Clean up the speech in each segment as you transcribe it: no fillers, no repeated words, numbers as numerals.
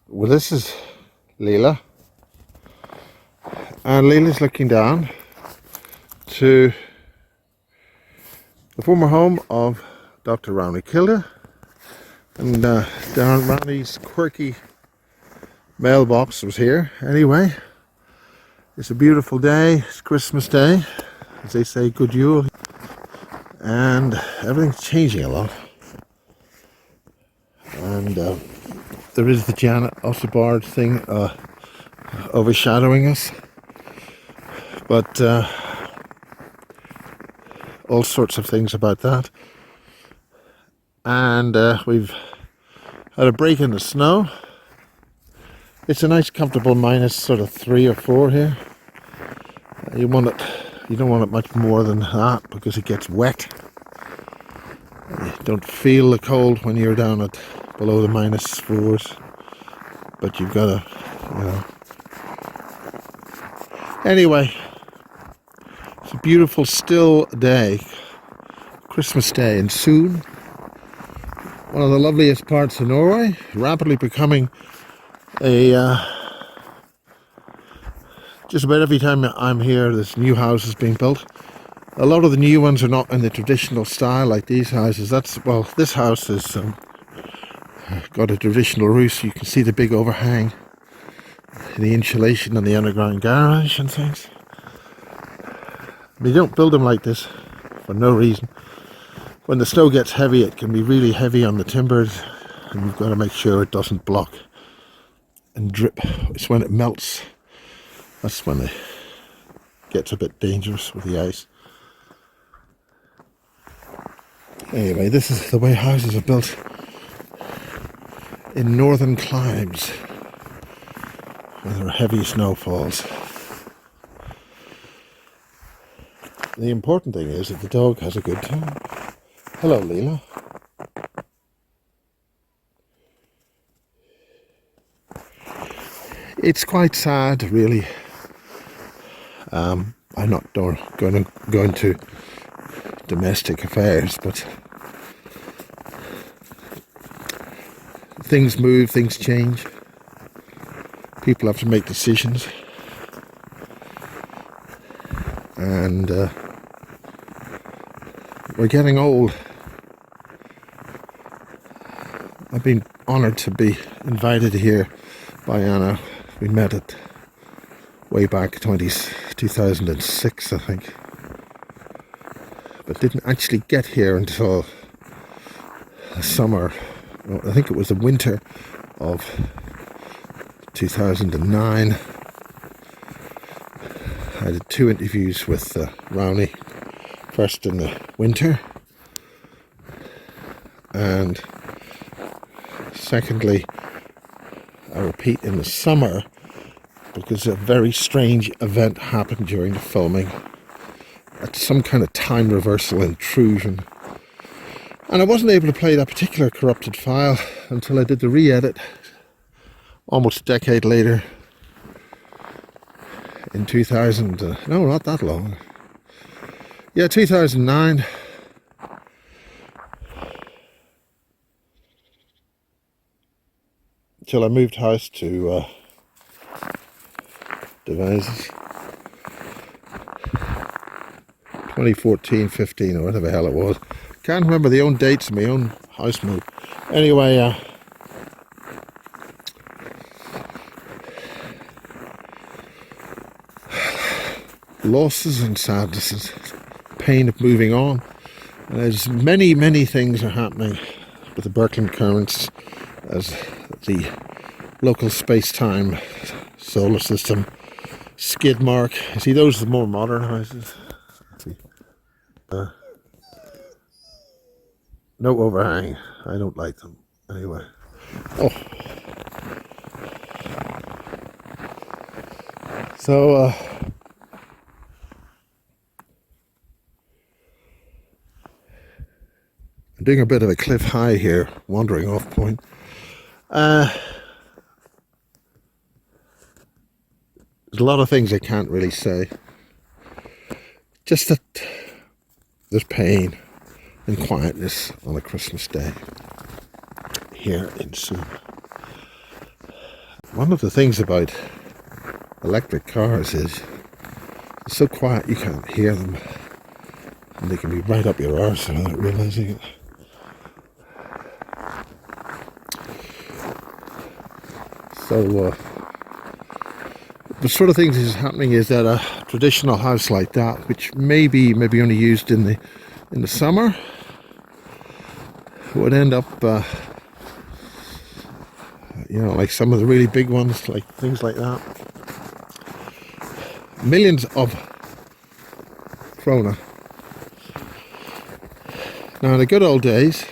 Well, this is LeeLah, and LeeLah's looking down to the former home of Dr Rauni Kilde, and Darren Rauni's quirky mailbox was here. Anyway, it's a beautiful day. It's Christmas Day, as they say, good Yule, and everything's changing a lot. And there is the Janet Oslo thing overshadowing us, but all sorts of things about that. And we've had a break in the snow. It's a nice comfortable minus sort of 3 or 4 here. You don't want it much more than that because it gets wet. You don't feel the cold when you're down at below the -4s, but you've got to, Anyway, it's a beautiful still day, Christmas Day, and soon one of the loveliest parts of Norway, rapidly becoming just about every time I'm here, this new house is being built. A lot of the new ones are not in the traditional style like these houses. This house is got a traditional roof, so you can see the big overhang, the insulation and the underground garage and things. They don't build them like this for no reason. When the snow gets heavy, it can be really heavy on the timbers, and you've got to make sure it doesn't block and drip. It's when it melts, that's when it gets a bit dangerous with the ice. Anyway, this is the way houses are built in northern climes where there are heavy snowfalls. The important thing is that the dog has a good time. Hello, LeeLah. It's quite sad, really. I'm not going to go into domestic affairs, but things move, things change. People have to make decisions, and we're getting old. I've been honoured to be invited here by Anna. We met it way back 2006, I think, but didn't actually get here until the summer. I think it was the winter of 2009. I did 2 interviews with Rauni, first in the winter, and secondly, I repeat, in the summer, because a very strange event happened during the filming. It's some kind of time reversal intrusion. And I wasn't able to play that particular corrupted file until I did the re-edit almost a decade later in 2000. No, not that long. Yeah, 2009. Till I moved house to Devices. 2014, 15, or whatever the hell it was. Can't remember the own dates of my own house move. Anyway, losses and sadnesses, pain of moving on. And there's many things are happening with the Birkeland currents as the local space-time solar system skid mark. You see, those are the more modern houses. No overhang. I don't like them. Anyway. Oh. So, I'm doing a bit of a cliff high here, wandering off point. There's a lot of things I can't really say. Just that there's pain and quietness on a Christmas day here in Sue. One of the things about electric cars is it's so quiet you can't hear them, and they can be right up your arse without realising it. So the sort of things is happening is that a traditional house like that, which maybe only used in the summer, would end up like some of the really big ones, like things like that. Millions of krona. Now in the good old days,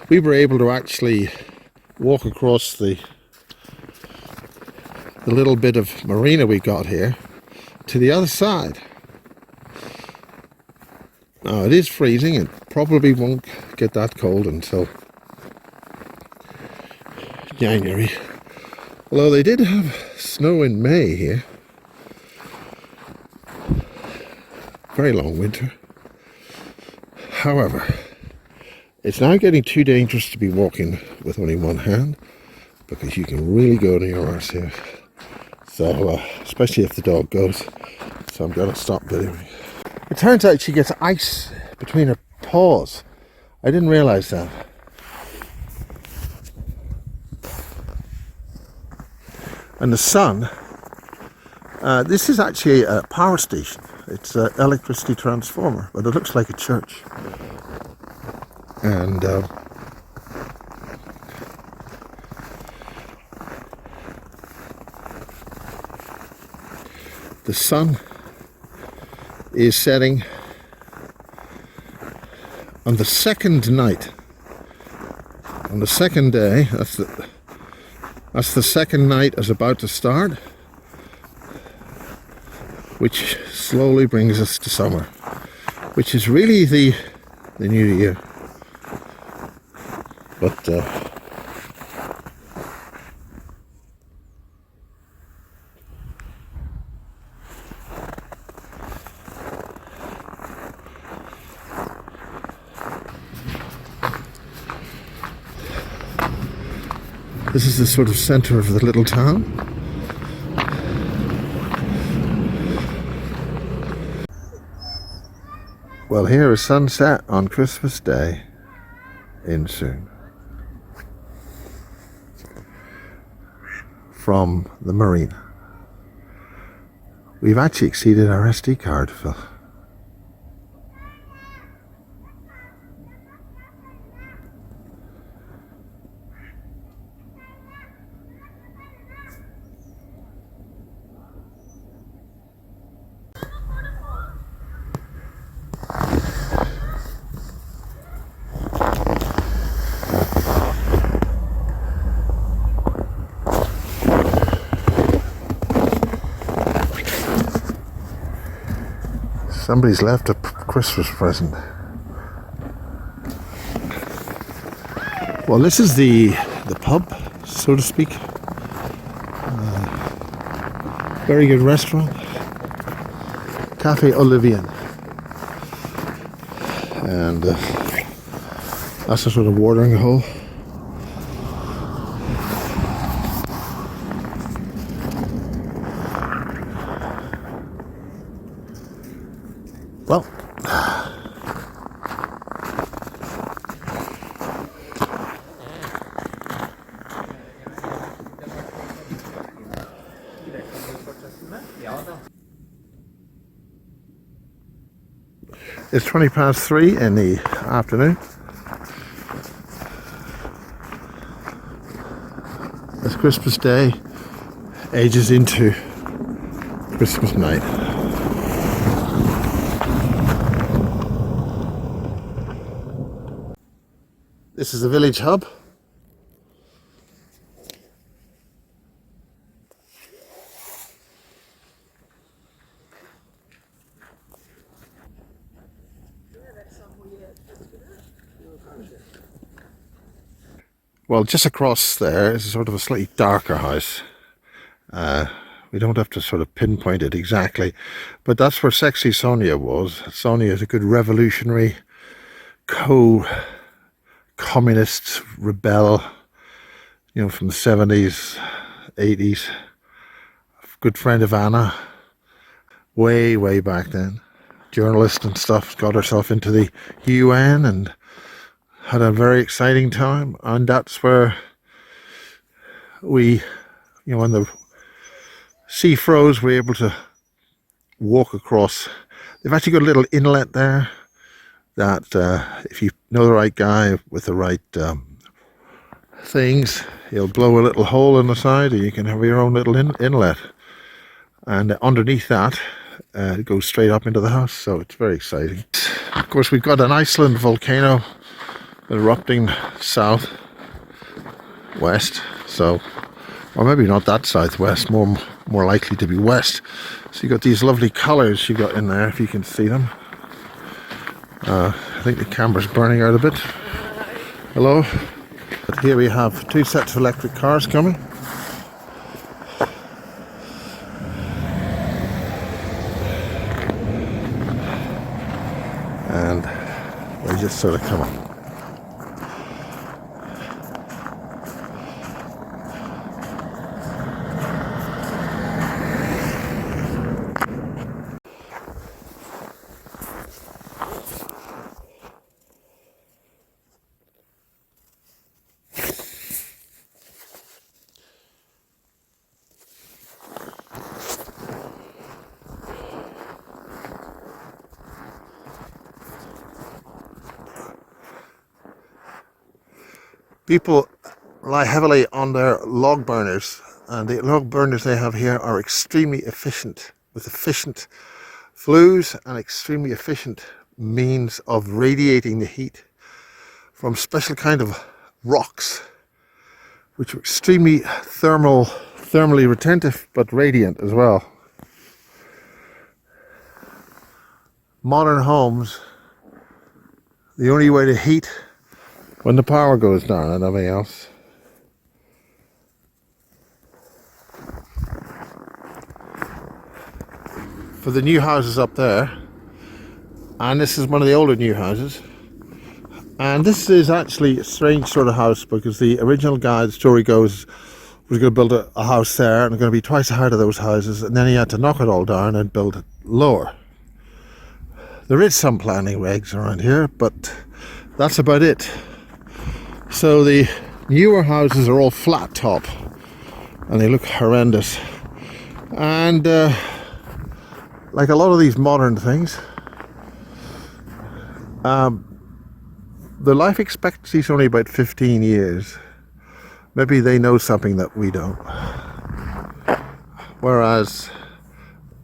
we were able to actually walk across the little bit of marina we got here to the other side. Now it is freezing, and probably won't get that cold until January. Although they did have snow in May here. Very long winter. However, it's now getting too dangerous to be walking with only one hand, because you can really go to your arse here. So, especially if the dog goes. So I'm going to stop videoing. It turns out she gets ice between her paws. I didn't realise that. And the sun, this is actually a power station. It's an electricity transformer, but it looks like a church. And the sun is setting on the second night. On the second day, that's the second night is about to start, which slowly brings us to summer, which is really the new year. But this is the sort of centre of the little town. Well, here is sunset on Christmas Day in soon. From the marina. We've actually exceeded our SD card fill. Somebody's left a Christmas present. Well, this is the pub, so to speak. Very good restaurant. Cafe Olivien. And that's a sort of watering hole. Well, it's 3:20 in the afternoon. As Christmas Day ages into Christmas night. This is the village hub. Well, just across there is sort of a slightly darker house. We don't have to sort of pinpoint it exactly, but that's where Sexy Sonia was. Sonia is a good revolutionary, communist rebel you know, from the 70s, 80s. Good friend of Anna, way back then. Journalist and stuff, got herself into the UN and had a very exciting time. And that's where we, you know, when the sea froze, we were able to walk across. They've actually got a little inlet there that if you know the right guy with the right things, he'll blow a little hole in the side and you can have your own little inlet. And underneath that, it goes straight up into the house, so it's very exciting. Of course, we've got an Iceland volcano erupting south west, so, or maybe not that southwest, more likely to be west. So you've got these lovely colours you've got in there, if you can see them. I think the camera's burning out a bit. Hello. But here we have 2 sets of electric cars coming. And they just sort of come up. People rely heavily on their log burners, and the log burners they have here are extremely efficient, with efficient flues and extremely efficient means of radiating the heat from special kind of rocks, which are extremely thermally retentive but radiant as well. Modern homes, the only way to heat when the power goes down and nothing else. For the new houses up there, and this is one of the older new houses, and this is actually a strange sort of house because the original guy, the story goes, was going to build a house there and going to be twice the height of those houses, and then he had to knock it all down and build it lower. There is some planning regs around here, but that's about it. So the newer houses are all flat top and they look horrendous, and like a lot of these modern things, the life expectancy is only about 15 years. Maybe they know something that we don't. Whereas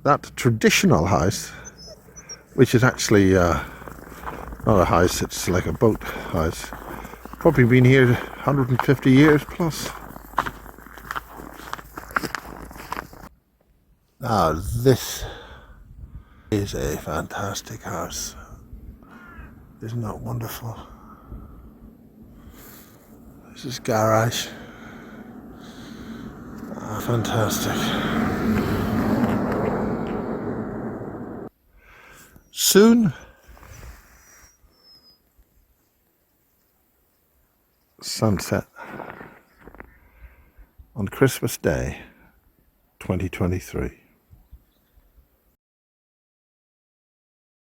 that traditional house, which is actually not a house, it's like a boat house, probably been here 150 years plus. Now this is a fantastic house. Isn't that wonderful? This is garage. Fantastic. Soon, sunset on Christmas Day 2023.